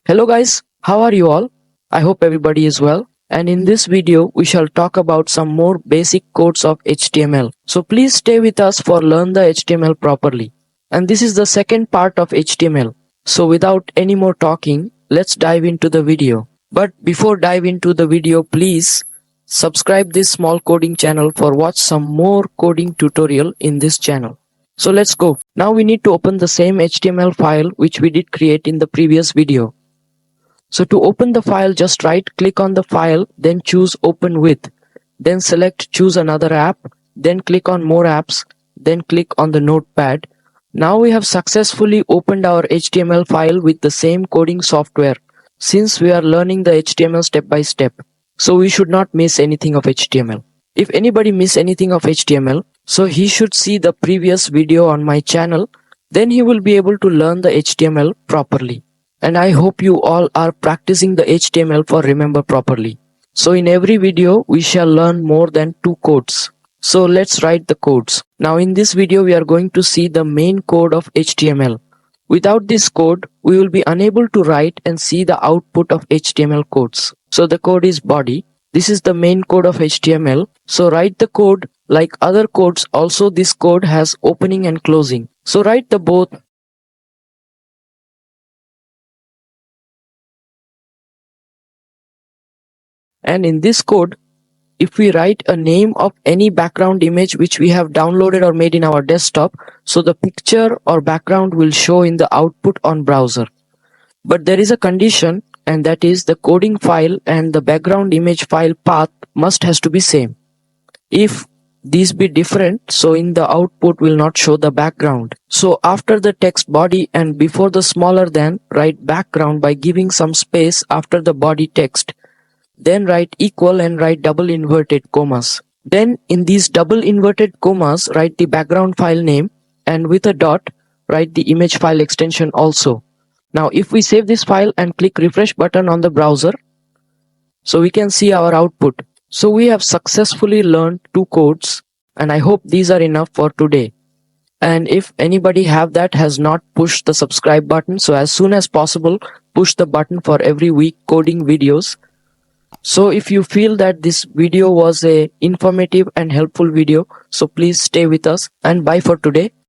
Hello guys, how are you all? I hope everybody is well. And in this video, we shall talk about some more basic codes of HTML. So please stay with us for learn the HTML properly. And this is the second part of HTML. So without any more talking, let's dive into the video. But before dive into the video, please subscribe this small coding channel for watch some more coding tutorial in this channel. So let's go. Now we need to open the same HTML file which we did create in the previous video. So to open the file, just right click on the file, then choose open with, then select choose another app, then click on more apps, then click on the notepad. Now we have successfully opened our HTML file with the same coding software since we are learning the HTML step by step. So we should not miss anything of HTML. If anybody miss anything of HTML, so he should see the previous video on my channel, then he will be able to learn the HTML properly. And I hope you all are practicing the HTML for remember properly. So in every video, we shall learn more than 2 codes. So let's write the codes. Now in this video, we are going to see the main code of HTML. Without this code, we will be unable to write and see the output of HTML codes. So the code is body. This is the main code of HTML. So write the code like other codes. Also this code has opening and closing. So write the both. And in this code, if we write a name of any background image which we have downloaded or made in our desktop, so the picture or background will show in the output on browser. But there is a condition, and that is the coding file and the background image file path has to be same. If these be different, so in the output will not show the background. So after the text body and before the smaller than, write background by giving some space after the body text. Then write equal and write double inverted commas. Then in these double inverted commas, write the background file name, and with a dot, write the image file extension also. Now if we save this file and click refresh button on the browser, so we can see our output. So we have successfully learned 2 codes, and I hope these are enough for today. And if anybody has not pushed the subscribe button, so as soon as possible, push the button for every week coding videos. So if you feel that this video was a informative and helpful video, so please stay with us, and bye for today.